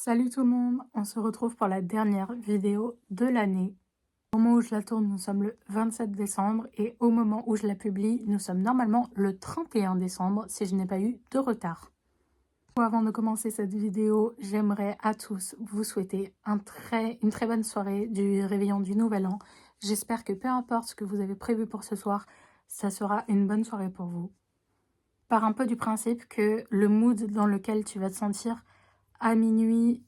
Salut tout le monde, on se retrouve pour la dernière vidéo de l'année. Au moment où je la tourne, nous sommes le 27 décembre et au moment où je la publie, nous sommes normalement le 31 décembre si je n'ai pas eu de retard. Avant de commencer cette vidéo, j'aimerais à tous vous souhaiter une très bonne soirée du réveillon du Nouvel An. J'espère que peu importe ce que vous avez prévu pour ce soir, ça sera une bonne soirée pour vous. Par un peu du principe que le mood dans lequel tu vas te sentir à minuit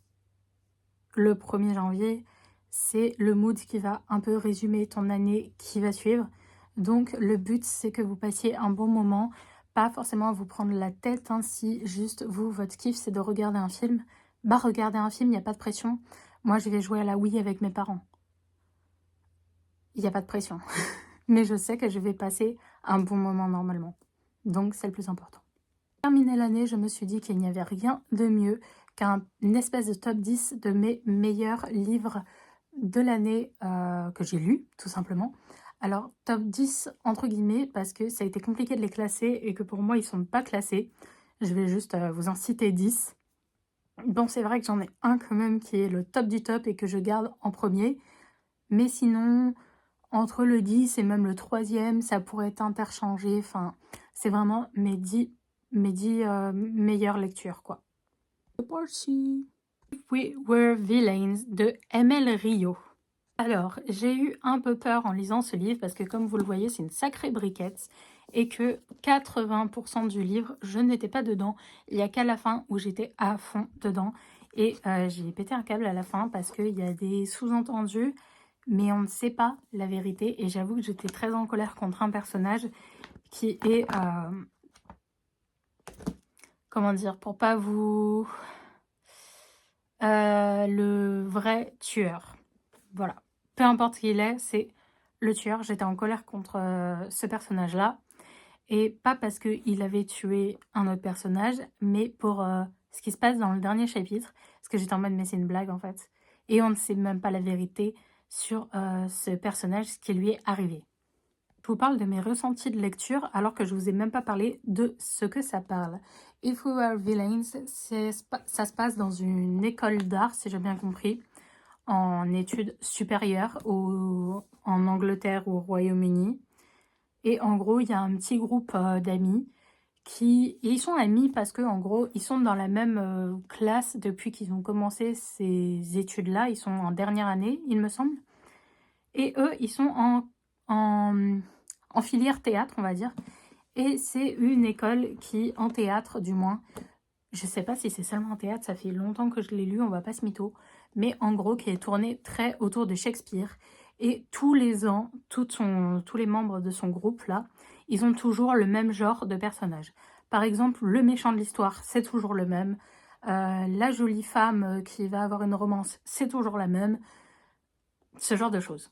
le 1er janvier, c'est le mood qui va un peu résumer ton année qui va suivre. Donc le but, c'est que vous passiez un bon moment, pas forcément à vous prendre la tête, hein, si juste vous, votre kiff, c'est de regarder un film. Bah regardez un film, il n'y a pas de pression. Moi, je vais jouer à la Wii avec mes parents. Il n'y a pas de pression. Mais je sais que je vais passer un bon moment normalement. Donc c'est le plus important. Pour terminer l'année, je me suis dit qu'il n'y avait rien de mieux qu'une espèce de top 10 de mes meilleurs livres de l'année que j'ai lus, tout simplement. Alors, top 10 entre guillemets, parce que ça a été compliqué de les classer et que pour moi, ils ne sont pas classés. Je vais juste vous en citer 10. Bon, c'est vrai que j'en ai un quand même qui est le top du top et que je garde en premier. Mais sinon, entre le 10 et même le 3e, ça pourrait être interchangé. Enfin, c'est vraiment mes 10 meilleures lectures, quoi. The Party. If We Were Villains de M.L. Rio. Alors, j'ai eu un peu peur en lisant ce livre parce que comme vous le voyez, c'est une sacrée briquette et que 80% du livre, je n'étais pas dedans. Il n'y a qu'à la fin où j'étais à fond dedans et j'ai pété un câble à la fin parce qu'il y a des sous-entendus mais on ne sait pas la vérité et j'avoue que j'étais très en colère contre un personnage qui est, comment dire, pour pas vous... le vrai tueur. Voilà. Peu importe qui il est, c'est le tueur. J'étais en colère contre ce personnage-là. Et pas parce qu'il avait tué un autre personnage, mais pour ce qui se passe dans le dernier chapitre. Parce que j'étais en mode, mais c'est une blague en fait. Et on ne sait même pas la vérité sur ce personnage, ce qui lui est arrivé. Je vous parle de mes ressentis de lecture alors que je vous ai même pas parlé de ce que ça parle. If We Were Villains, ça se passe dans une école d'art, si j'ai bien compris, en études supérieures en Angleterre ou au Royaume-Uni. Et en gros, il y a un petit groupe d'amis ils sont amis parce que en gros, ils sont dans la même classe depuis qu'ils ont commencé ces études-là. Ils sont en dernière année, il me semble. Et eux, ils sont en filière théâtre, on va dire. Et c'est une école qui, en théâtre du moins, je sais pas si c'est seulement en théâtre, ça fait longtemps que je l'ai lu, on va pas se mytho, mais en gros qui est tournée très autour de Shakespeare. Et tous les ans, tous les membres de son groupe là, ils ont toujours le même genre de personnage. Par exemple, le méchant de l'histoire, c'est toujours le même. La jolie femme qui va avoir une romance, c'est toujours la même. Ce genre de choses.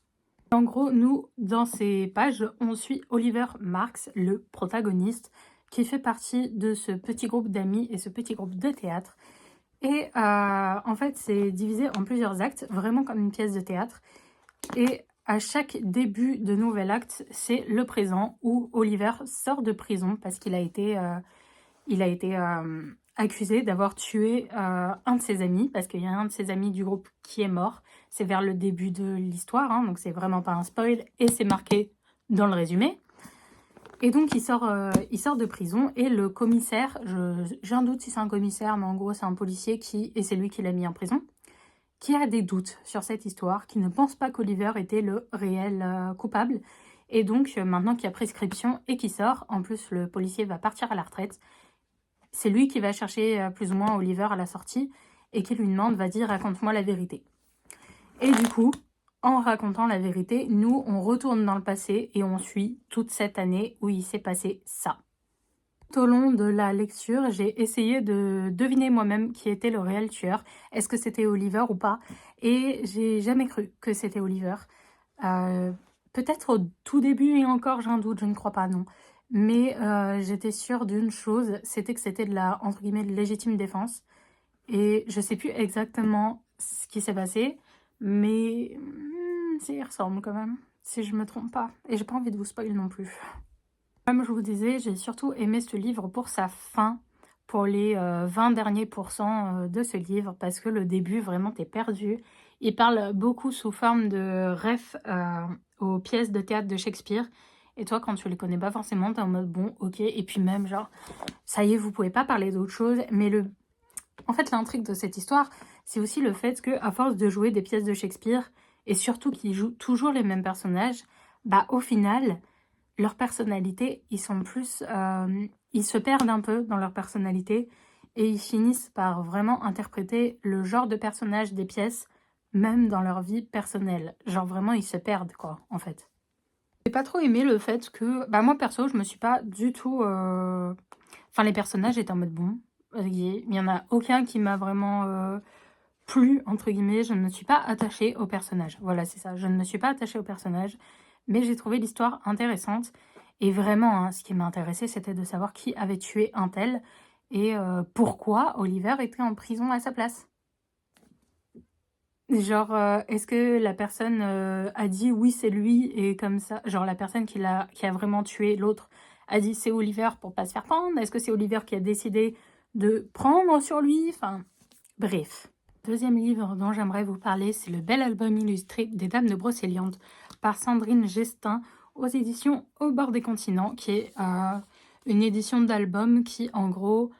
En gros, nous, dans ces pages, on suit Oliver Marks, le protagoniste, qui fait partie de ce petit groupe d'amis et ce petit groupe de théâtre. Et en fait, c'est divisé en plusieurs actes, vraiment comme une pièce de théâtre. Et à chaque début de nouvel acte, c'est le présent où Oliver sort de prison parce qu'il a été, accusé d'avoir tué un de ses amis, parce qu'il y a un de ses amis du groupe qui est mort. C'est vers le début de l'histoire, hein, donc c'est vraiment pas un spoil, et c'est marqué dans le résumé. Et donc il sort de prison, et le commissaire, j'ai un doute si c'est un commissaire, mais en gros c'est un policier et c'est lui qui l'a mis en prison, qui a des doutes sur cette histoire, qui ne pense pas qu'Oliver était le réel coupable. Et donc maintenant qu'il y a prescription et qu'il sort, en plus le policier va partir à la retraite, c'est lui qui va chercher plus ou moins Oliver à la sortie et qui lui demande, vas-y, raconte-moi la vérité. Et du coup, en racontant la vérité, nous, on retourne dans le passé et on suit toute cette année où il s'est passé ça. Tout au long de la lecture, j'ai essayé de deviner moi-même qui était le réel tueur. Est-ce que c'était Oliver ou pas? Et j'ai jamais cru que c'était Oliver. Peut-être au tout début et encore, j'ai un doute, je ne crois pas, non. Mais j'étais sûre d'une chose, c'était que c'était de la, entre guillemets, de légitime défense. Et je sais plus exactement ce qui s'est passé, mais ça y ressemble quand même, si je me trompe pas. Et j'ai pas envie de vous spoiler non plus. Comme je vous disais, j'ai surtout aimé ce livre pour sa fin, pour les 20 derniers pourcents de ce livre parce que le début, vraiment, t'es perdu. Il parle beaucoup sous forme de ref aux pièces de théâtre de Shakespeare. Et toi, quand tu les connais pas forcément, t'es en mode bon, ok. Et puis même, genre, ça y est, vous pouvez pas parler d'autre chose. Mais en fait, l'intrigue de cette histoire, c'est aussi le fait que, à force de jouer des pièces de Shakespeare, et surtout qu'ils jouent toujours les mêmes personnages, bah au final, leur personnalité, ils sont plus, ils se perdent un peu dans leur personnalité et ils finissent par vraiment interpréter le genre de personnage des pièces, même dans leur vie personnelle. Genre vraiment, ils se perdent, quoi, en fait. J'ai pas trop aimé le fait que, bah moi perso, je me suis pas du tout, enfin les personnages étaient en mode bon, il y en a aucun qui m'a vraiment plu entre guillemets. Je ne me suis pas attachée au personnage. Voilà, c'est ça. Je ne me suis pas attachée au personnage, mais j'ai trouvé l'histoire intéressante. Et vraiment, hein, ce qui m'a intéressé, c'était de savoir qui avait tué un tel et pourquoi Oliver était en prison à sa place. Genre, est-ce que la personne a dit oui, c'est lui, et comme ça, genre la personne qui a vraiment tué l'autre a dit c'est Oliver pour pas se faire prendre? Est-ce que c'est Oliver qui a décidé de prendre sur lui? Enfin, bref. Deuxième livre dont j'aimerais vous parler, c'est le bel album illustré des Dames de Brocéliande par Sandrine Gestin aux éditions Au bord des continents, qui est une édition d'album qui, en gros,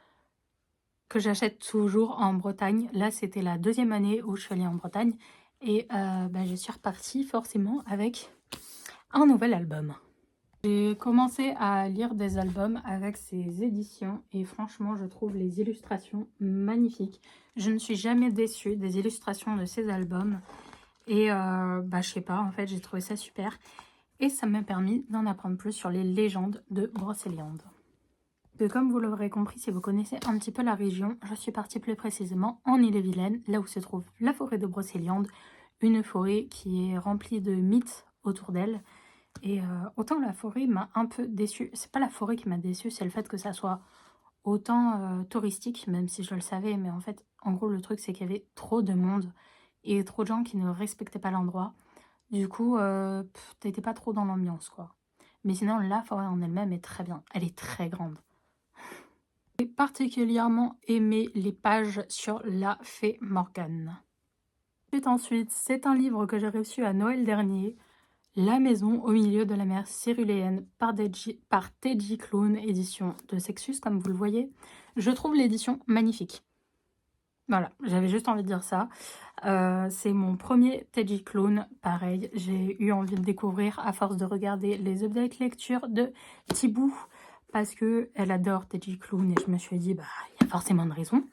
que j'achète toujours en Bretagne. Là, c'était la deuxième année où je suis allée en Bretagne et bah, je suis repartie forcément avec un nouvel album. J'ai commencé à lire des albums avec ces éditions et franchement, je trouve les illustrations magnifiques. Je ne suis jamais déçue des illustrations de ces albums et bah, je sais pas, en fait, j'ai trouvé ça super et ça m'a permis d'en apprendre plus sur les légendes de Brocéliande. Comme vous l'aurez compris, si vous connaissez un petit peu la région, je suis partie plus précisément en Ille-et-Vilaine, là où se trouve la forêt de Brocéliande, une forêt qui est remplie de mythes autour d'elle. Et autant la forêt m'a un peu déçue, c'est pas la forêt qui m'a déçue, c'est le fait que ça soit autant touristique, même si je le savais, mais en fait, en gros, le truc c'est qu'il y avait trop de monde et trop de gens qui ne respectaient pas l'endroit. Du coup, t'étais pas trop dans l'ambiance, quoi. Mais sinon, la forêt en elle-même est très bien, elle est très grande. J'ai particulièrement aimé les pages sur la fée Morgane. Ensuite, c'est un livre que j'ai reçu à Noël dernier, La maison au milieu de la mer Cyruléenne par Teji Clown, édition de Sexus, comme vous le voyez. Je trouve l'édition magnifique. Voilà, j'avais juste envie de dire ça. C'est mon premier Teji Clown, pareil. J'ai eu envie de découvrir à force de regarder les updates lecture de Thibou, parce qu'elle adore Teji Clown et je me suis dit, bah, il y a forcément de raison.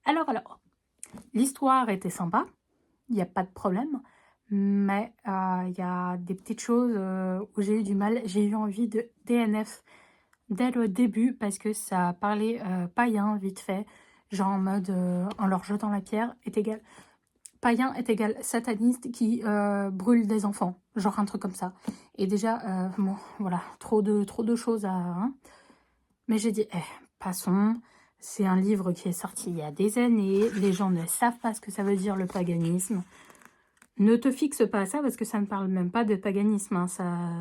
Alors, l'histoire était sympa, il n'y a pas de problème, mais il y a des petites choses où j'ai eu du mal. J'ai eu envie de DNF dès le début parce que ça parlait païen vite fait, genre en mode en leur jetant la pierre est égal. Païen est égal sataniste qui brûle des enfants, genre un truc comme ça. Et déjà, bon, voilà, trop de choses à... Hein. Mais j'ai dit, passons, c'est un livre qui est sorti il y a des années, les gens ne savent pas ce que ça veut dire le paganisme. Ne te fixe pas à ça parce que ça ne parle même pas de paganisme, hein.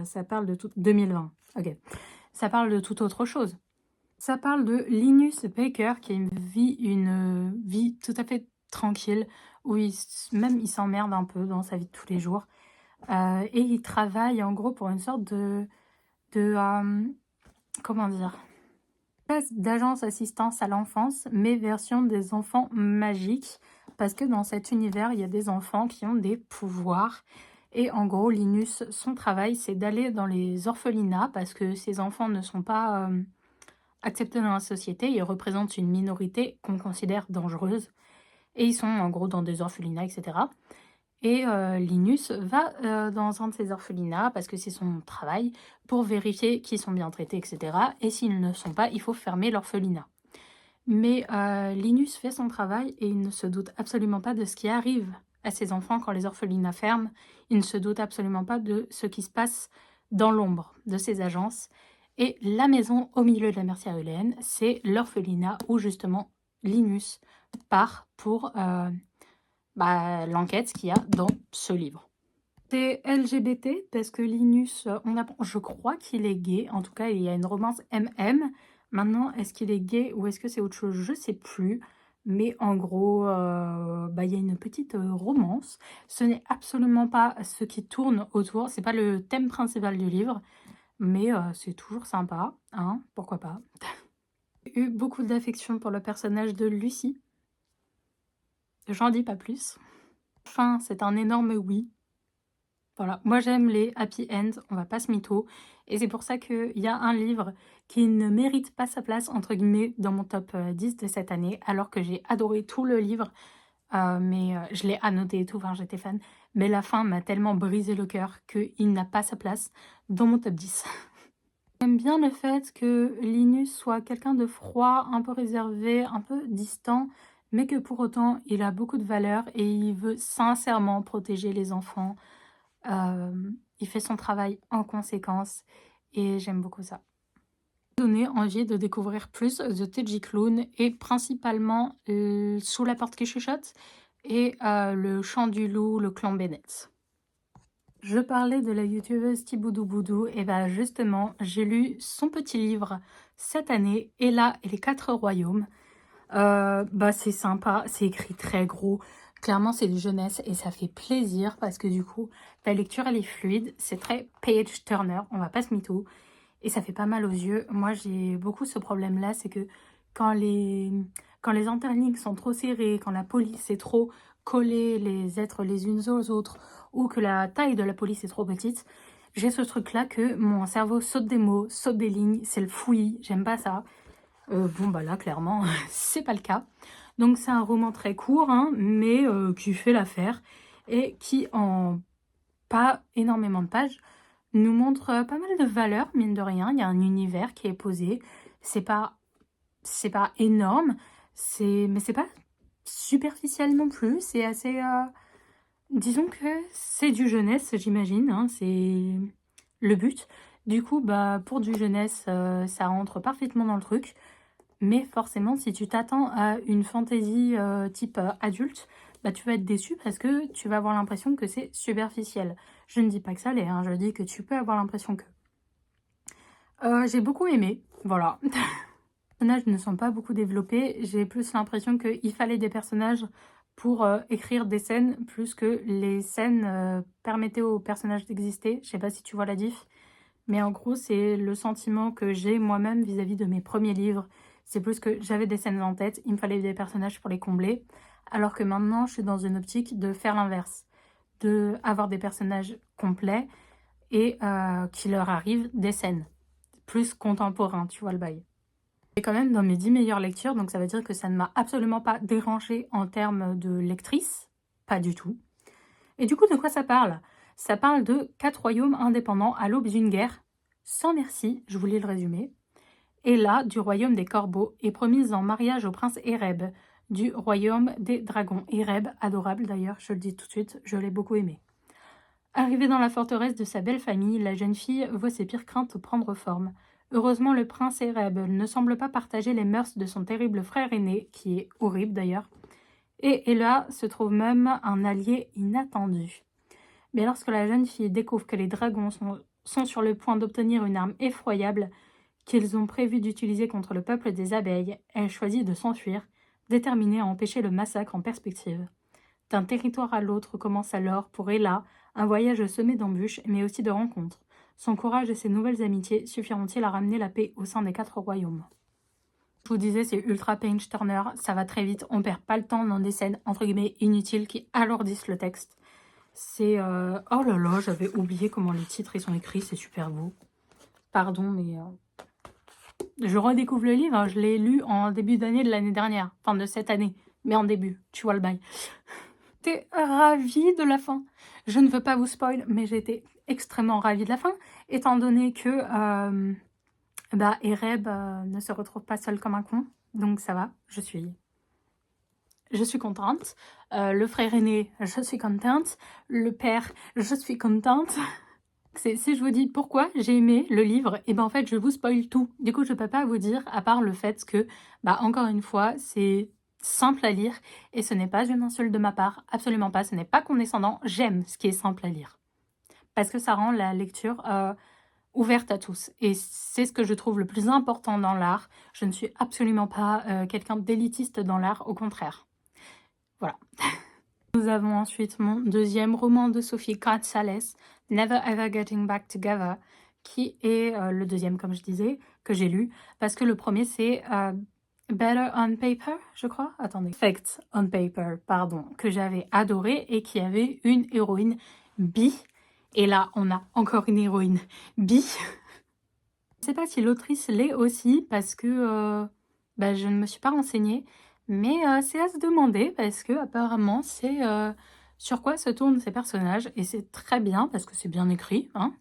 Ça parle de tout... 2020, ok. Ça parle de toute autre chose. Ça parle de Linus Baker qui a une vie tout à fait tranquille, où il s'emmerde un peu dans sa vie de tous les jours. Et il travaille en gros pour une sorte comment dire, d'agence assistance à l'enfance, mais version des enfants magiques, parce que dans cet univers, il y a des enfants qui ont des pouvoirs. Et en gros, Linus, son travail, c'est d'aller dans les orphelinats, parce que ces enfants ne sont pas acceptés dans la société, ils représentent une minorité qu'on considère dangereuse, et ils sont en gros dans des orphelinats, etc. Et Linus va dans un de ces orphelinats, parce que c'est son travail, pour vérifier qu'ils sont bien traités, etc. Et s'ils ne sont pas, il faut fermer l'orphelinat. Mais Linus fait son travail et il ne se doute absolument pas de ce qui arrive à ses enfants quand les orphelinats ferment. Il ne se doute absolument pas de ce qui se passe dans l'ombre de ces agences. Et la maison au milieu de la mer Cyruléenne, c'est l'orphelinat où justement Linus part pour l'enquête qu'il y a dans ce livre. C'est LGBT parce que Linus, je crois qu'il est gay, en tout cas il y a une romance MM, Maintenant, est-ce qu'il est gay ou est-ce que c'est autre chose? Je sais plus. Mais en gros, bah, il y a une petite, romance. Ce n'est absolument pas ce qui tourne autour, c'est pas le thème principal du livre, mais c'est toujours sympa, hein, pourquoi pas. J'ai eu beaucoup d'affection pour le personnage de Lucie. J'en dis pas plus. Enfin, c'est un énorme oui. Voilà, moi j'aime les happy ends, on va pas se mytho. Et c'est pour ça qu'il y a un livre qui ne mérite pas sa place, entre guillemets, dans mon top 10 de cette année, alors que j'ai adoré tout le livre, mais je l'ai annoté et tout, enfin j'étais fan. Mais la fin m'a tellement brisé le cœur qu'il n'a pas sa place dans mon top 10. J'aime bien le fait que Linus soit quelqu'un de froid, un peu réservé, un peu distant, mais que pour autant il a beaucoup de valeur et il veut sincèrement protéger les enfants. Il fait son travail en conséquence et j'aime beaucoup ça. Donné envie de découvrir plus The Tedgy Clown et principalement Sous la porte qui chuchote et Le chant du loup, le clan Bennett. Je parlais de la youtubeuse Thiboudou Boudou et bah justement j'ai lu son petit livre cette année, Ella et les 4 royaumes. Bah c'est sympa, c'est écrit très gros. Clairement c'est de jeunesse et ça fait plaisir parce que du coup la lecture elle est fluide, c'est très page turner, on va pas se mytho. Et ça fait pas mal aux yeux. Moi, j'ai beaucoup ce problème-là, c'est que quand les, quand les interlignes sont trop serrées, quand la police est trop collée les êtres les unes aux autres, ou que la taille de la police est trop petite, j'ai ce truc-là que mon cerveau saute des mots, saute des lignes, c'est le fouillis, j'aime pas ça. Bon, bah là, clairement, c'est pas le cas. Donc, c'est un roman très court, hein, mais qui fait l'affaire et qui, en pas énormément de pages, nous montre pas mal de valeurs, mine de rien. Il y a un univers qui est posé. C'est pas énorme, mais c'est pas superficiel non plus. C'est assez... disons que c'est du jeunesse, j'imagine. Hein, c'est le but. Du coup, bah, pour du jeunesse, ça rentre parfaitement dans le truc. Mais forcément, si tu t'attends à une fantaisie type adulte, bah, tu vas être déçu parce que tu vas avoir l'impression que c'est superficiel. Je ne dis pas que ça l'est, hein, je dis que tu peux avoir l'impression que... j'ai beaucoup aimé, voilà. Les personnages ne sont pas beaucoup développés, j'ai plus l'impression qu'il fallait des personnages pour écrire des scènes, plus que les scènes permettaient aux personnages d'exister. Je sais pas si tu vois la diff, mais en gros, c'est le sentiment que j'ai moi-même vis-à-vis de mes premiers livres. C'est plus que j'avais des scènes en tête, il me fallait des personnages pour les combler, alors que maintenant, je suis dans une optique de faire l'inverse, de avoir des personnages complets et qu'il leur arrive des scènes plus contemporains, tu vois le bail. C'est quand même dans mes 10 meilleures lectures, donc ça veut dire que ça ne m'a absolument pas dérangée en termes de lectrice, pas du tout. Et du coup, de quoi ça parle? Ça parle de 4 royaumes indépendants à l'aube d'une guerre. Sans merci, je vous lis le résumé. Ella, du royaume des corbeaux, est promise en mariage au prince Ereb, du royaume des dragons. Ereb, adorable d'ailleurs, je le dis tout de suite, je l'ai beaucoup aimé. Arrivée dans la forteresse de sa belle famille, la jeune fille voit ses pires craintes prendre forme. Heureusement, le prince Ereb ne semble pas partager les mœurs de son terrible frère aîné, qui est horrible d'ailleurs, et Ella se trouve même un allié inattendu. Mais lorsque la jeune fille découvre que les dragons sont sur le point d'obtenir une arme effroyable qu'ils ont prévu d'utiliser contre le peuple des abeilles, elle choisit de s'enfuir, déterminée à empêcher le massacre en perspective. D'un territoire à l'autre commence alors, pour Ella, un voyage semé d'embûches, mais aussi de rencontres. Son courage et ses nouvelles amitiés suffiront-ils à ramener la paix au sein des 4 royaumes? Je vous disais, c'est ultra page turner, ça va très vite, on perd pas le temps dans des scènes entre guillemets inutiles qui alourdissent le texte. C'est... Oh là là, j'avais oublié comment les titres ils sont écrits, c'est super beau. Pardon, mais... Je redécouvre le livre, hein, je l'ai lu en début d'année de l'année dernière, enfin de cette année, mais en début, tu vois le bail. J'étais ravie de la fin. Je ne veux pas vous spoil, mais j'étais extrêmement ravie de la fin, étant donné que Ereb ne se retrouve pas seul comme un con, donc ça va, je suis contente. Le frère aîné, je suis contente. Le père, je suis contente. Si je vous dis pourquoi j'ai aimé le livre, et ben en fait je vous spoil tout. Du coup je peux pas vous dire, à part le fait que, encore une fois, c'est simple à lire, et ce n'est pas une insulte de ma part, absolument pas, ce n'est pas condescendant, j'aime ce qui est simple à lire. Parce que ça rend la lecture ouverte à tous. Et c'est ce que je trouve le plus important dans l'art. Je ne suis absolument pas quelqu'un d'élitiste dans l'art, au contraire. Voilà. Nous avons ensuite mon deuxième roman de Sophie González, Never Ever Getting Back Together, qui est le deuxième, comme je disais, que j'ai lu, parce que le premier, c'est Better on Paper, je crois. Attendez. Perfect on Paper, pardon, que j'avais adoré et qui avait une héroïne bi. Et là, on a encore une héroïne bi. Je ne sais pas si l'autrice l'est aussi, parce que je ne me suis pas renseignée. Mais c'est à se demander, parce que apparemment c'est sur quoi se tournent ces personnages. Et c'est très bien, parce que c'est bien écrit. Hein.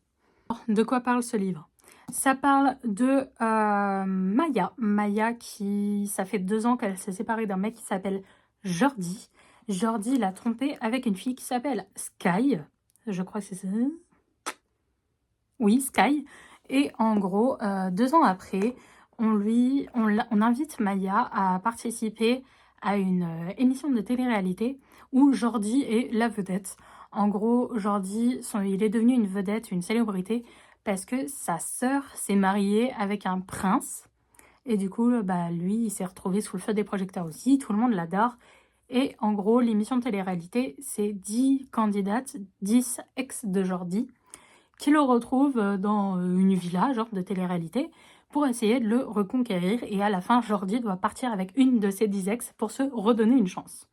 De quoi parle ce livre? Ça parle de Maya. Maya qui, ça fait 2 ans qu'elle s'est séparée d'un mec qui s'appelle Jordi. Jordi l'a trompée avec une fille qui s'appelle Sky. Je crois que c'est ça. Oui, Sky. Et en gros, 2 ans après, on invite Maya à participer à une émission de télé-réalité où Jordi est la vedette. En gros, Jordi, il est devenu une vedette, une célébrité, parce que sa sœur s'est mariée avec un prince. Et du coup, lui, il s'est retrouvé sous le feu des projecteurs aussi. Tout le monde l'adore. Et en gros, l'émission de télé-réalité, c'est 10 candidates, 10 ex de Jordi, qui le retrouve dans une villa, genre de télé-réalité, pour essayer de le reconquérir. Et à la fin, Jordi doit partir avec une de ses 10 ex pour se redonner une chance.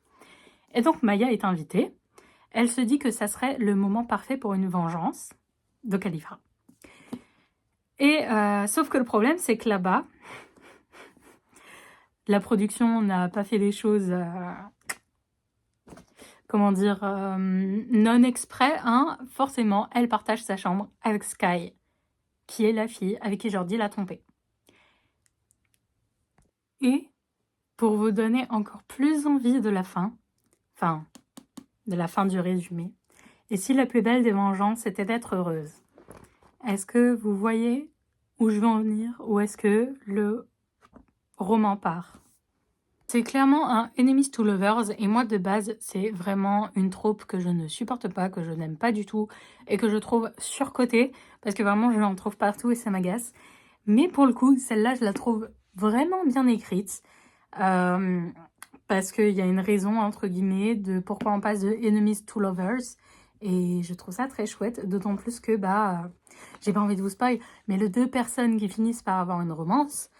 Et donc Maya est invitée. Elle se dit que ça serait le moment parfait pour une vengeance. Donc elle y va. Et sauf que le problème, c'est que là-bas, la production n'a pas fait les choses... comment dire, non exprès, hein, forcément, elle partage sa chambre avec Sky, qui est la fille avec qui Jordi l'a trompée. Et pour vous donner encore plus envie de la fin, de la fin du résumé, et si la plus belle des vengeances était d'être heureuse, est-ce que vous voyez où je veux en venir, ou est-ce que le roman part? C'est clairement un Enemies to Lovers, et moi de base, c'est vraiment une trope que je ne supporte pas, que je n'aime pas du tout, et que je trouve surcotée, parce que vraiment je l'en trouve partout et ça m'agace. Mais pour le coup, celle-là, je la trouve vraiment bien écrite, parce qu'il y a une raison, entre guillemets, de pourquoi on passe de Enemies to Lovers, et je trouve ça très chouette, d'autant plus que, j'ai pas envie de vous spoil, mais les 2 personnes qui finissent par avoir une romance,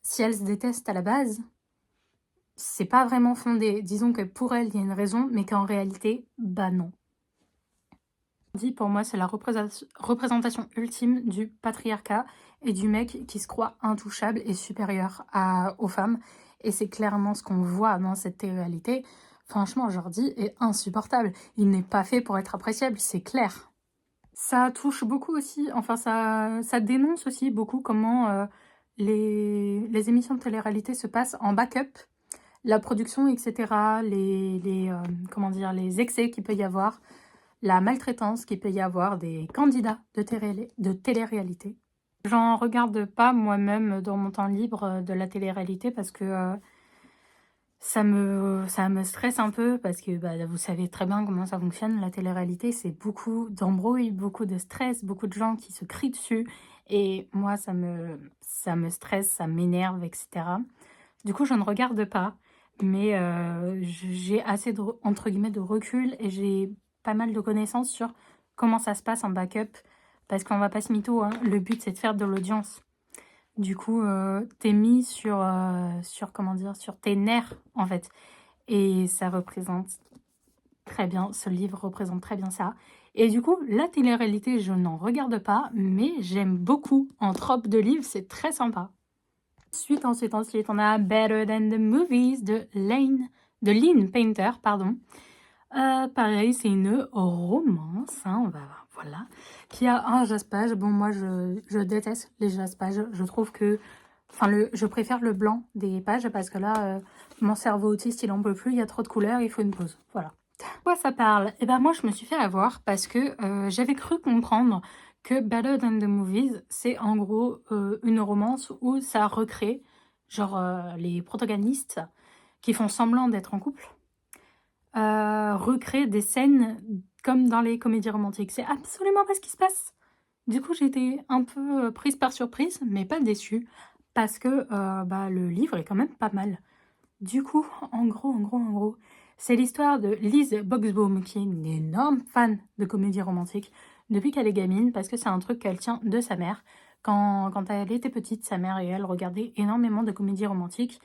si elles se détestent à la base, c'est pas vraiment fondé. Disons que pour elles, il y a une raison, mais qu'en réalité, non. Pour moi, c'est la représentation ultime du patriarcat et du mec qui se croit intouchable et supérieur aux femmes. Et c'est clairement ce qu'on voit dans cette télé-réalité. Franchement, Jordi est insupportable. Il n'est pas fait pour être appréciable, c'est clair. Ça touche beaucoup aussi, enfin ça dénonce aussi beaucoup comment les émissions de télé-réalité se passent en backup. La production, etc., comment dire, les excès qu'il peut y avoir, la maltraitance qu'il peut y avoir des candidats de télé-réalité. J'en regarde pas moi-même dans mon temps libre de la télé-réalité parce que ça me stresse un peu parce que vous savez très bien comment ça fonctionne. La télé-réalité, c'est beaucoup d'embrouilles, beaucoup de stress, beaucoup de gens qui se crient dessus. Et moi, ça me stresse, ça m'énerve, etc. Du coup, je ne regarde pas. Mais j'ai assez, entre guillemets, de recul et j'ai pas mal de connaissances sur comment ça se passe en backup. Parce qu'on va pas se mytho, hein, le but c'est de faire de l'audience. Du coup, t'es mis comment dire, sur tes nerfs, en fait. Et ça représente très bien, ce livre représente très bien ça. Et du coup, la télé-réalité, je n'en regarde pas, mais j'aime beaucoup. En trope de livres, c'est très sympa. Ensuite, on a Better Than the Movies de Lynn Painter, pardon. Pareil, c'est une romance, hein, voilà, qui a un jaspage. Bon, moi, je déteste les jaspages. Je trouve que, je préfère le blanc des pages parce que là, mon cerveau autiste, il en peut plus. Il y a trop de couleurs, il faut une pause. Voilà. Quoi ça parle? Eh ben moi, je me suis fait avoir parce que j'avais cru comprendre que Better Than the Movies, c'est en gros une romance où ça recrée, genre les protagonistes qui font semblant d'être en couple, recréent des scènes comme dans les comédies romantiques. C'est absolument pas ce qui se passe. Du coup, j'ai été un peu prise par surprise, mais pas déçue, parce que le livre est quand même pas mal. Du coup, en gros, c'est l'histoire de Lise Boxbaum, qui est une énorme fan de comédie romantique depuis qu'elle est gamine, parce que c'est un truc qu'elle tient de sa mère. Quand elle était petite, sa mère et elle regardaient énormément de comédies romantiques.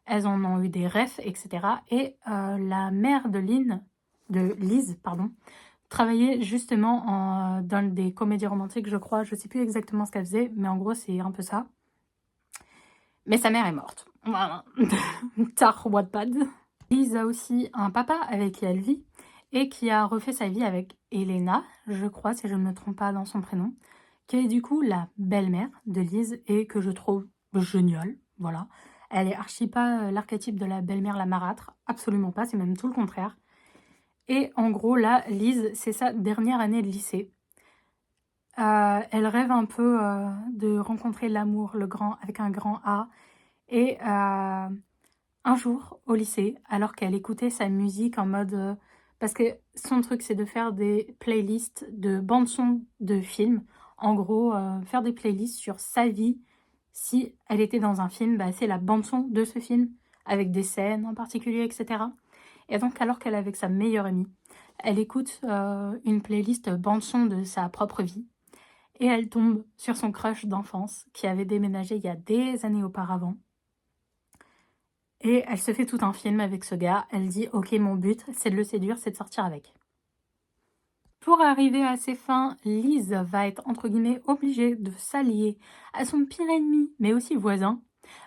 Elles en ont eu des refs, etc. Et la mère de Lise, pardon, travaillait justement dans des comédies romantiques, je crois. Je sais plus exactement ce qu'elle faisait, mais en gros, c'est un peu ça. Mais sa mère est morte. Voilà. Tard Wattpad. Lise a aussi un papa avec qui elle vit et qui a refait sa vie avec Elena, je crois, si je ne me trompe pas dans son prénom, qui est du coup la belle-mère de Lise et que je trouve géniale. Voilà. Elle est archi pas l'archétype de la belle-mère la marâtre, absolument pas, c'est même tout le contraire. Et en gros, là, Lise, c'est sa dernière année de lycée. Elle rêve un peu de rencontrer l'amour, le grand, avec un grand A. Et un jour, au lycée, alors qu'elle écoutait sa musique en mode... parce que son truc, c'est de faire des playlists de bandes-son de films. En gros, faire des playlists sur sa vie. Si elle était dans un film, c'est la bande-son de ce film, avec des scènes en particulier, etc. Et donc, alors qu'elle est avec sa meilleure amie, elle écoute une playlist bande-son de sa propre vie. Et elle tombe sur son crush d'enfance, qui avait déménagé il y a des années auparavant. Et elle se fait tout un film avec ce gars. Elle dit « Ok, mon but, c'est de le séduire, c'est de sortir avec. » Pour arriver à ses fins, Lise va être entre guillemets obligée de s'allier à son pire ennemi, mais aussi voisin,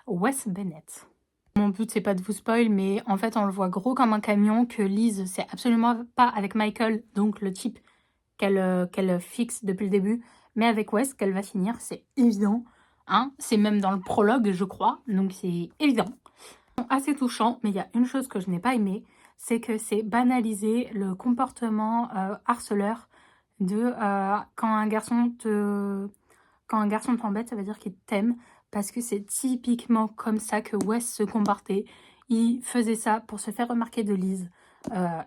Wes Bennett. Mon but, c'est pas de vous spoil, mais en fait, on le voit gros comme un camion, que Lise, c'est absolument pas avec Michael, donc le type qu'elle fixe depuis le début, mais avec Wes qu'elle va finir, c'est évident. Hein, c'est même dans le prologue, je crois, donc c'est évident. Assez touchant, mais il y a une chose que je n'ai pas aimée, c'est que c'est banaliser le comportement harceleur de quand un garçon t'embête, ça veut dire qu'il t'aime, parce que c'est typiquement comme ça que Wes se comportait. Il faisait ça pour se faire remarquer de Lise.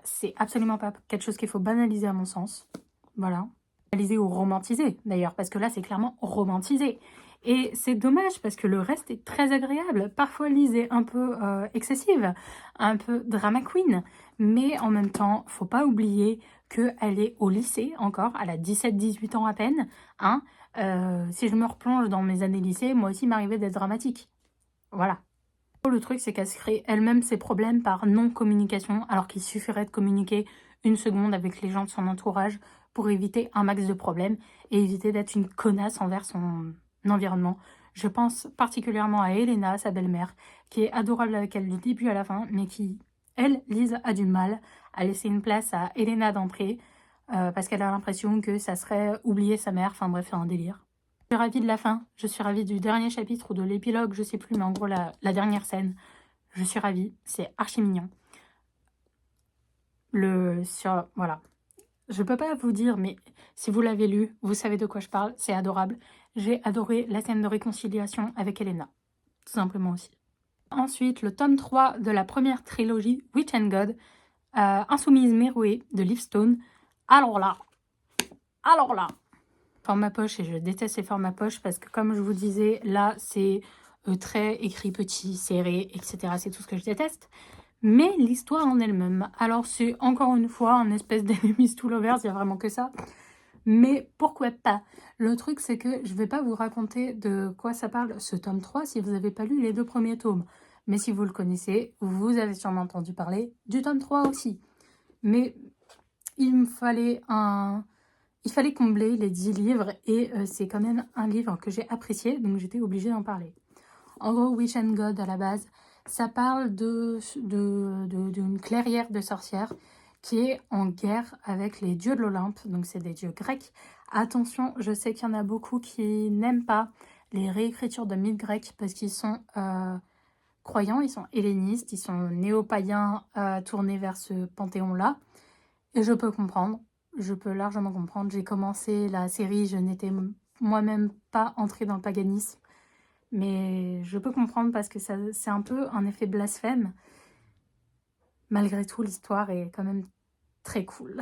C'est absolument pas quelque chose qu'il faut banaliser à mon sens. Voilà. Banaliser ou romantiser d'ailleurs, parce que là c'est clairement romantisé. Et c'est dommage parce que le reste est très agréable. Parfois Lise est un peu excessive, un peu drama queen, mais en même temps, faut pas oublier qu'elle est au lycée encore, elle a 17-18 ans à peine. Hein. Si je me replonge dans mes années lycée, moi aussi m'arrivait d'être dramatique. Voilà. Le truc, c'est qu'elle se crée elle-même ses problèmes par non-communication, alors qu'il suffirait de communiquer une seconde avec les gens de son entourage pour éviter un max de problèmes et éviter d'être une connasse envers son environnement. Je pense particulièrement à Elena, sa belle-mère, qui est adorable avec elle du début à la fin, mais qui, elle, Lise, a du mal à laisser une place à Elena d'entrée, parce qu'elle a l'impression que ça serait oublier sa mère, enfin bref, c'est un délire. Je suis ravie de la fin, je suis ravie du dernier chapitre ou de l'épilogue, je sais plus, mais en gros la dernière scène. Je suis ravie, c'est archi mignon. Voilà. Je peux pas vous dire, mais si vous l'avez lu, vous savez de quoi je parle, c'est adorable. J'ai adoré la scène de réconciliation avec Elena, tout simplement aussi. Ensuite, le tome 3 de la première trilogie, Witch and God, Insoumise Merouée de Livestone. Alors là, format poche, et je déteste les formats poche parce que comme je vous disais, là c'est très écrit petit, serré, etc. C'est tout ce que je déteste. Mais l'histoire en elle-même, alors c'est encore une fois un espèce d'enemies to lovers, il n'y a vraiment que ça. Mais pourquoi pas? Le truc c'est que je vais pas vous raconter de quoi ça parle ce tome 3 si vous n'avez pas lu les 2 premiers tomes. Mais si vous le connaissez, vous avez sûrement entendu parler du tome 3 aussi. Mais il me fallait Il fallait combler les 10 livres et c'est quand même un livre que j'ai apprécié, donc j'étais obligée d'en parler. En gros, Witch and God, à la base, ça parle d'une clairière de sorcières qui est en guerre avec les dieux de l'Olympe, donc c'est des dieux grecs. Attention, je sais qu'il y en a beaucoup qui n'aiment pas les réécritures de mythes grecs parce qu'ils sont croyants, ils sont hellénistes, ils sont néo-païens tournés vers ce panthéon-là. Et je peux comprendre. Je peux largement comprendre. J'ai commencé la série, je n'étais moi-même pas entrée dans le paganisme. Mais je peux comprendre parce que c'est un peu un effet blasphème. Malgré tout, l'histoire est quand même très cool.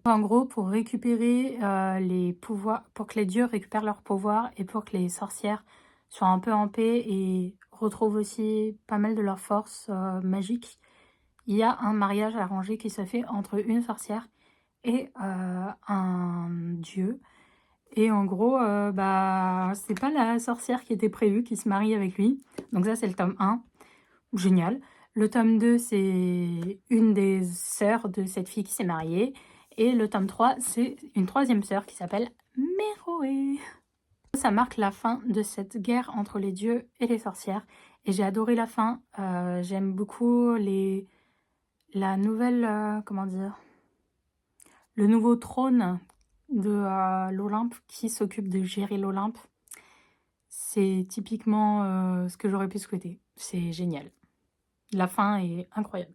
En gros, pour récupérer les pouvoirs, pour que les dieux récupèrent leurs pouvoirs et pour que les sorcières soient un peu en paix et retrouvent aussi pas mal de leur force magique, il y a un mariage arrangé qui se fait entre une sorcière et un dieu. Et en gros, c'est pas la sorcière qui était prévue qui se marie avec lui. Donc ça, c'est le tome 1. Génial. Le tome 2, c'est une des sœurs de cette fille qui s'est mariée. Et le tome 3, c'est une troisième sœur qui s'appelle Méroé. Ça marque la fin de cette guerre entre les dieux et les sorcières. Et j'ai adoré la fin. J'aime beaucoup la nouvelle, comment dire, le nouveau trône de l'Olympe qui s'occupe de gérer l'Olympe. C'est typiquement ce que j'aurais pu souhaiter. C'est génial. La fin est incroyable.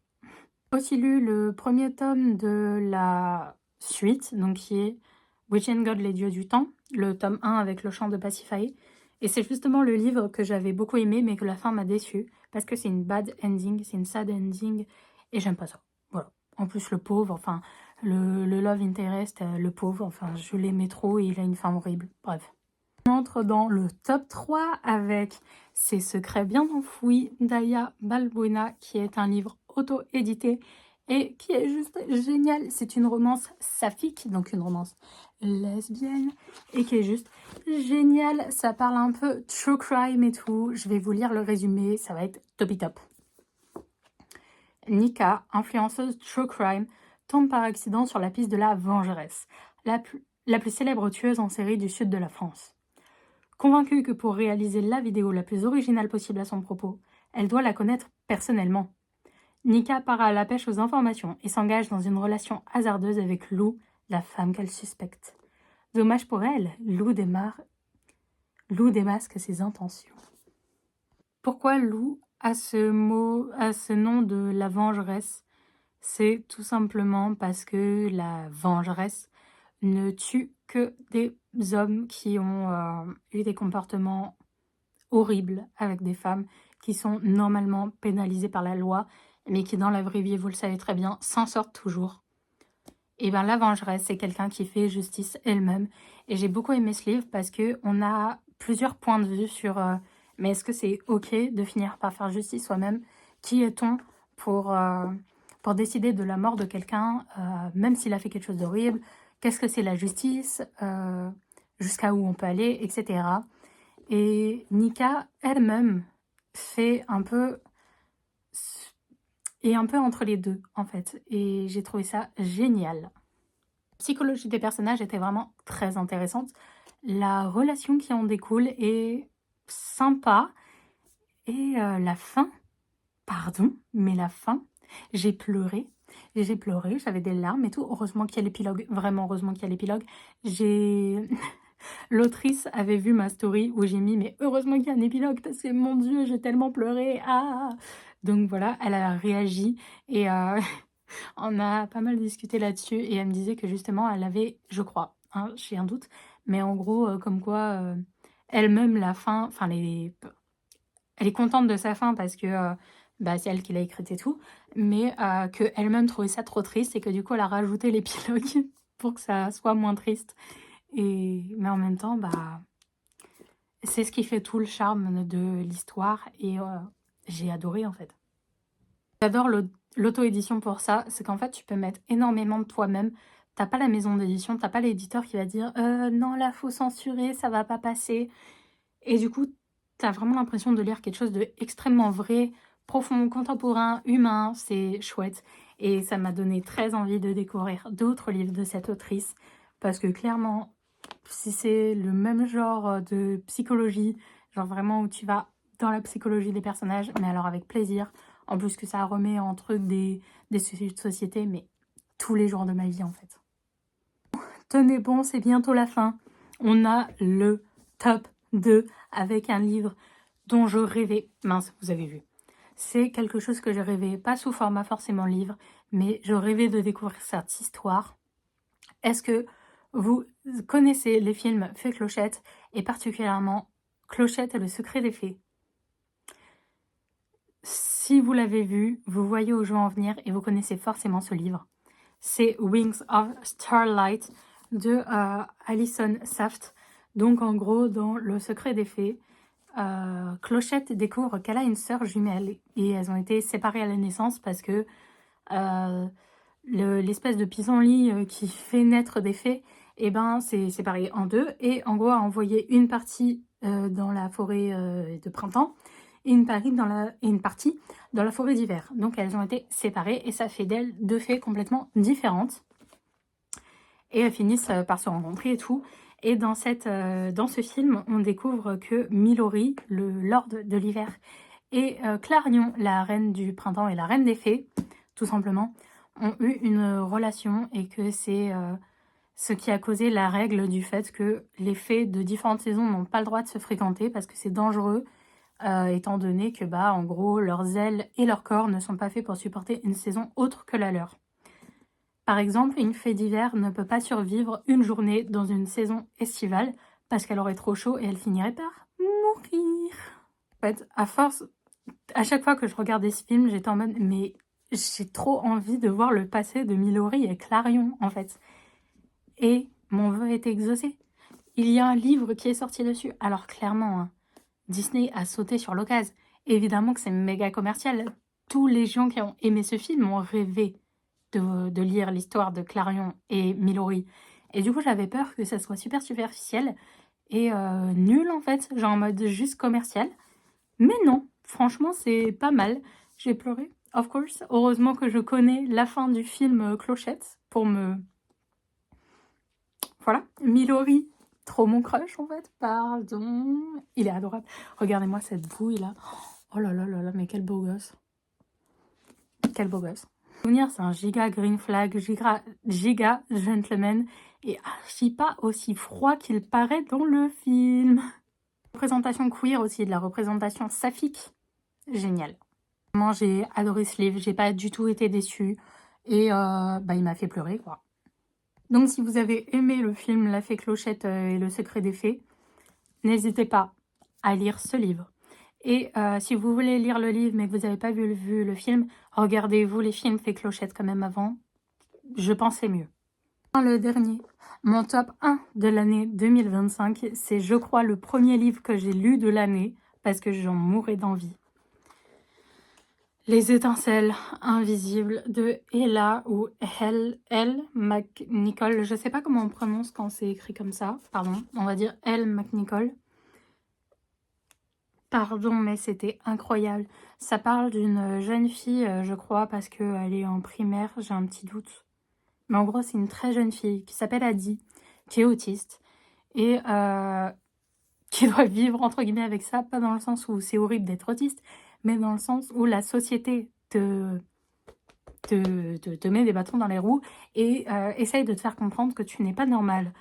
J'ai aussi lu le premier tome de la suite, donc qui est Witch and God, les dieux du temps, le tome 1 avec le chant de Pasiphae. Et c'est justement le livre que j'avais beaucoup aimé, mais que la fin m'a déçue, parce que c'est une bad ending, c'est une sad ending, et j'aime pas ça. Voilà. En plus, le pauvre, enfin, le love interest, le pauvre, enfin, je l'aimais trop et il a une fin horrible. Bref. On entre dans le top 3 avec Ses secrets bien enfouis d'Aya Balbuena, qui est un livre auto-édité et qui est juste génial. C'est une romance saphique, donc une romance lesbienne, et qui est juste géniale. Ça parle un peu true crime et tout. Je vais vous lire le résumé, ça va être topi top. Nika, influenceuse true crime, tombe par accident sur la piste de la vengeresse, la plus célèbre tueuse en série du sud de la France. Convaincue que pour réaliser la vidéo la plus originale possible à son propos, elle doit la connaître personnellement. Nika part à la pêche aux informations et s'engage dans une relation hasardeuse avec Lou, la femme qu'elle suspecte. Dommage pour elle, Lou démasque ses intentions. Pourquoi Lou a ce nom de la vengeresse? C'est tout simplement parce que la vengeresse ne tue que des hommes qui ont eu des comportements horribles avec des femmes qui sont normalement pénalisées par la loi, mais qui dans la vraie vie, vous le savez très bien, s'en sortent toujours. Et bien la vengeresse, c'est quelqu'un qui fait justice elle-même. Et j'ai beaucoup aimé ce livre parce qu'on a plusieurs points de vue sur mais est-ce que c'est ok de finir par faire justice soi-même? Qui est-on pour décider de la mort de quelqu'un, même s'il a fait quelque chose d'horrible? Qu'est-ce que c'est la justice? Jusqu'à où on peut aller, etc. Et Nika elle-même fait est un peu entre les deux, en fait. Et j'ai trouvé ça génial. La psychologie des personnages était vraiment très intéressante. La relation qui en découle est sympa. Et la fin, pardon, mais la fin, j'ai pleuré. J'avais des larmes et tout. Heureusement qu'il y a l'épilogue, vraiment heureusement qu'il y a l'épilogue. L'autrice avait vu ma story où j'ai mis « mais heureusement qu'il y a un épilogue parce que mon Dieu, j'ai tellement pleuré, ah !» Donc voilà, elle a réagi et on a pas mal discuté là-dessus et elle me disait que justement, elle avait, je crois, hein, j'ai un doute, mais en gros, comme quoi, elle-même, la fin, enfin, elle est contente de sa fin parce que c'est elle qui l'a écrite et tout, mais qu'elle-même trouvait ça trop triste et que du coup, elle a rajouté l'épilogue pour que ça soit moins triste. Mais en même temps, c'est ce qui fait tout le charme de l'histoire et j'ai adoré en fait. J'adore l'auto-édition pour ça, c'est qu'en fait tu peux mettre énormément de toi-même. T'as pas la maison d'édition, t'as pas l'éditeur qui va dire non là faut censurer, ça va pas passer. Et du coup, t'as vraiment l'impression de lire quelque chose de extrêmement vrai, profond, contemporain, humain, c'est chouette. Et ça m'a donné très envie de découvrir d'autres livres de cette autrice parce que clairement, si c'est le même genre de psychologie, genre vraiment où tu vas dans la psychologie des personnages, mais alors avec plaisir, en plus que ça remet en truc des sujets de société, mais tous les jours de ma vie en fait. Tenez bon, c'est bientôt la fin. On a le top 2 avec un livre dont je rêvais. Mince, vous avez vu. C'est quelque chose que je rêvais, pas sous format forcément livre, mais je rêvais de découvrir cette histoire. Est-ce que vous connaissez les films Fée Clochette et particulièrement Clochette et le secret des fées? Si vous l'avez vu, vous voyez où je veux en venir et vous connaissez forcément ce livre. c'est Wings of Starlight de Alison Saft. Donc en gros, dans Le Secret des Fées, Clochette découvre qu'elle a une sœur jumelle et elles ont été séparées à la naissance parce que l'espèce de pissenlit qui fait naître des fées, et ben c'est séparé en deux et en gros a envoyé une partie dans la forêt de printemps et une partie dans la forêt d'hiver. Donc elles ont été séparées et ça fait d'elles deux fées complètement différentes. Et elles finissent par se rencontrer et tout. Et dans ce film, on découvre que Milori, le Lord de l'hiver, et Clarion, la reine du printemps et la reine des fées, tout simplement, ont eu une relation et que c'est ce qui a causé la règle du fait que les fées de différentes saisons n'ont pas le droit de se fréquenter parce que c'est dangereux, étant donné que, en gros, leurs ailes et leur corps ne sont pas faits pour supporter une saison autre que la leur. Par exemple, une fée d'hiver ne peut pas survivre une journée dans une saison estivale parce qu'elle aurait trop chaud et elle finirait par mourir. En fait, à chaque fois que je regardais ce film, j'étais en mode « mais j'ai trop envie de voir le passé de Milori et Clarion, en fait. » Et mon vœu est exaucé. Il y a un livre qui est sorti dessus. Alors clairement, hein, Disney a sauté sur l'occasion. Évidemment que c'est méga commercial. Tous les gens qui ont aimé ce film ont rêvé de lire l'histoire de Clarion et Milori. Et du coup, j'avais peur que ça soit super superficiel et nul, en fait. Genre en mode juste commercial. Mais non, franchement, c'est pas mal. J'ai pleuré, of course. Heureusement que je connais la fin du film Clochette pour me... Voilà, Milori, trop mon crush en fait, pardon. Il est adorable. Regardez-moi cette bouille là. Oh là là là là, mais quel beau gosse. Quel beau gosse. Souvenir, c'est un giga green flag, giga gentleman et archi pas aussi froid qu'il paraît dans le film. Représentation queer aussi, de la représentation saphique. Génial. Vraiment, j'ai adoré ce livre, j'ai pas du tout été déçue et il m'a fait pleurer quoi. Donc si vous avez aimé le film La Fée Clochette et Le Secret des Fées, n'hésitez pas à lire ce livre. Et si vous voulez lire le livre mais que vous n'avez pas vu le film, regardez-vous les films Fée Clochette quand même avant. Je pensais mieux. Le dernier, mon top 1 de l'année 2025, c'est je crois le premier livre que j'ai lu de l'année parce que j'en mourais d'envie. Les étincelles invisibles de Ella ou Elle McNichol. Je sais pas comment on prononce quand c'est écrit comme ça. Pardon, on va dire Elle McNichol. Pardon, mais c'était incroyable. Ça parle d'une jeune fille, je crois, parce qu'elle est en primaire, j'ai un petit doute. Mais en gros, c'est une très jeune fille qui s'appelle Adi, qui est autiste. Et qui doit vivre, entre guillemets, avec ça. Pas dans le sens où c'est horrible d'être autiste, mais dans le sens où la société te met des bâtons dans les roues et essaye de te faire comprendre que tu n'es pas normal.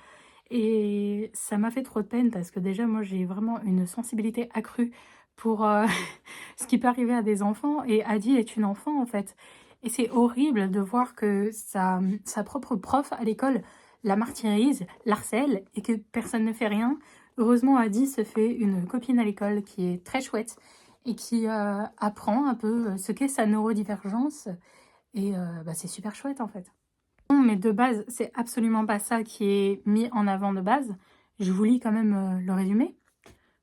Et ça m'a fait trop de peine parce que déjà, moi, j'ai vraiment une sensibilité accrue pour ce qui peut arriver à des enfants. Et Adi est une enfant, en fait. Et c'est horrible de voir que sa propre prof à l'école la martyrise, l'harcèle et que personne ne fait rien. Heureusement, Adi se fait une copine à l'école qui est très chouette et qui apprend un peu ce qu'est sa neurodivergence. Et c'est super chouette, en fait. Non, mais de base, c'est absolument pas ça qui est mis en avant de base. Je vous lis quand même le résumé.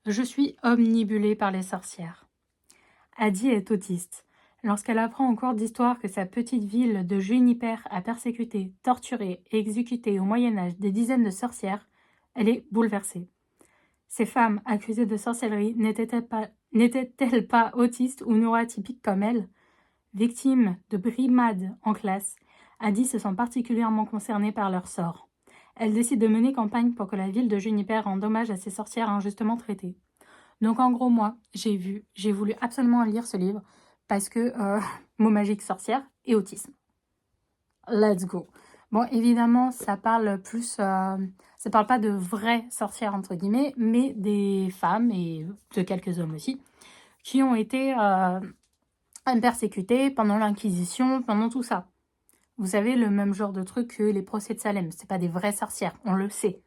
Je suis omnibulée par les sorcières. Adi est autiste. Lorsqu'elle apprend en cours d'histoire que sa petite ville de Juniper a persécuté, torturé et exécuté au Moyen-Âge des dizaines de sorcières, elle est bouleversée. Ces femmes accusées de sorcellerie n'étaient-elles pas autistes ou neuroatypiques comme elle? Victimes de brimades en classe, Adi se sent particulièrement concernée par leur sort. Elle décide de mener campagne pour que la ville de Juniper rende hommage à ces sorcières injustement traitées. Donc en gros, moi, j'ai voulu absolument lire ce livre parce que mot magique sorcière et autisme. Let's go. Bon, évidemment, ça parle pas de vraies sorcières entre guillemets, mais des femmes et de quelques hommes aussi qui ont été persécutées pendant l'Inquisition, pendant tout ça. Vous savez, le même genre de truc que les procès de Salem. C'est pas des vraies sorcières, on le sait.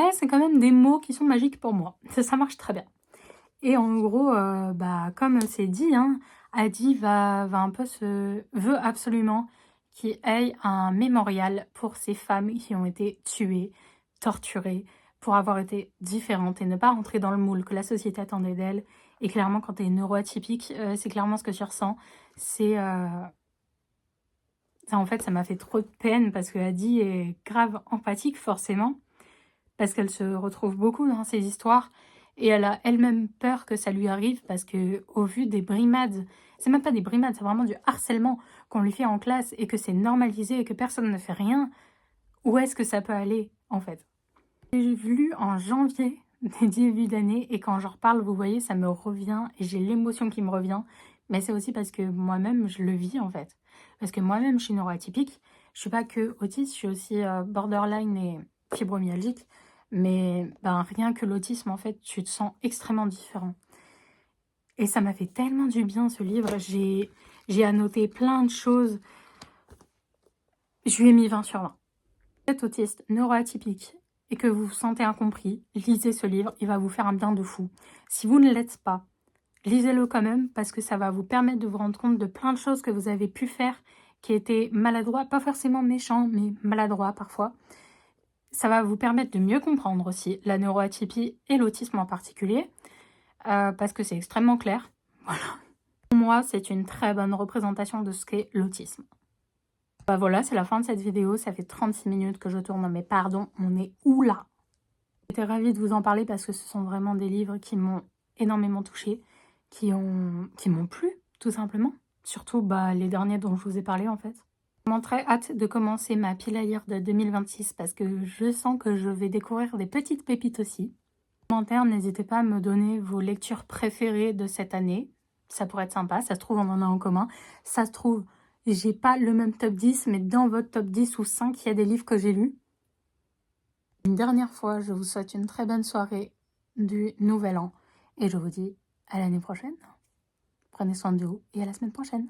Mais c'est quand même des mots qui sont magiques pour moi. Ça marche très bien. Et en gros, comme c'est dit, hein, Adi veut absolument qu'il y ait un mémorial pour ces femmes qui ont été tuées, torturées, pour avoir été différentes et ne pas rentrer dans le moule que la société attendait d'elles. Et clairement, quand tu es neuroatypique, c'est clairement ce que tu ressens. C'est... Ça, en fait, ça m'a fait trop de peine parce que Adi est grave empathique, forcément, parce qu'elle se retrouve beaucoup dans ces histoires et elle a elle-même peur que ça lui arrive parce que au vu des brimades, c'est même pas des brimades, c'est vraiment du harcèlement qu'on lui fait en classe et que c'est normalisé et que personne ne fait rien, où est-ce que ça peut aller, en fait? J'ai lu en janvier des débuts d'année et quand j'en reparle, vous voyez, ça me revient et j'ai l'émotion qui me revient. Mais c'est aussi parce que moi-même, je le vis en fait. Parce que moi-même, je suis neuroatypique. Je suis pas que autiste, je suis aussi borderline et fibromyalgique. Mais ben, rien que l'autisme, en fait, tu te sens extrêmement différent. Et ça m'a fait tellement du bien ce livre. J'ai annoté plein de choses. Je lui ai mis 20 sur 20. Si vous êtes autiste, neuroatypique, et que vous vous sentez incompris, lisez ce livre, il va vous faire un bien de fou. Si vous ne l'êtes pas, lisez-le quand même, parce que ça va vous permettre de vous rendre compte de plein de choses que vous avez pu faire, qui étaient maladroits, pas forcément méchants, mais maladroits parfois. Ça va vous permettre de mieux comprendre aussi la neuroatypie et l'autisme en particulier, parce que c'est extrêmement clair. Voilà. Pour moi, c'est une très bonne représentation de ce qu'est l'autisme. Bah voilà, c'est la fin de cette vidéo. Ça fait 36 minutes que je tourne, mais pardon, on est où là? J'étais ravie de vous en parler parce que ce sont vraiment des livres qui m'ont énormément touchée, qui m'ont plu, tout simplement. Surtout les derniers dont je vous ai parlé en fait. J'ai vraiment très hâte de commencer ma pile à lire de 2026 parce que je sens que je vais découvrir des petites pépites aussi. En commentaire, n'hésitez pas à me donner vos lectures préférées de cette année. Ça pourrait être sympa, ça se trouve on en a en commun. Ça se trouve, j'ai pas le même top 10, mais dans votre top 10 ou 5, il y a des livres que j'ai lus. Une dernière fois, je vous souhaite une très bonne soirée du Nouvel An et je vous dis à l'année prochaine. Prenez soin de vous et à la semaine prochaine.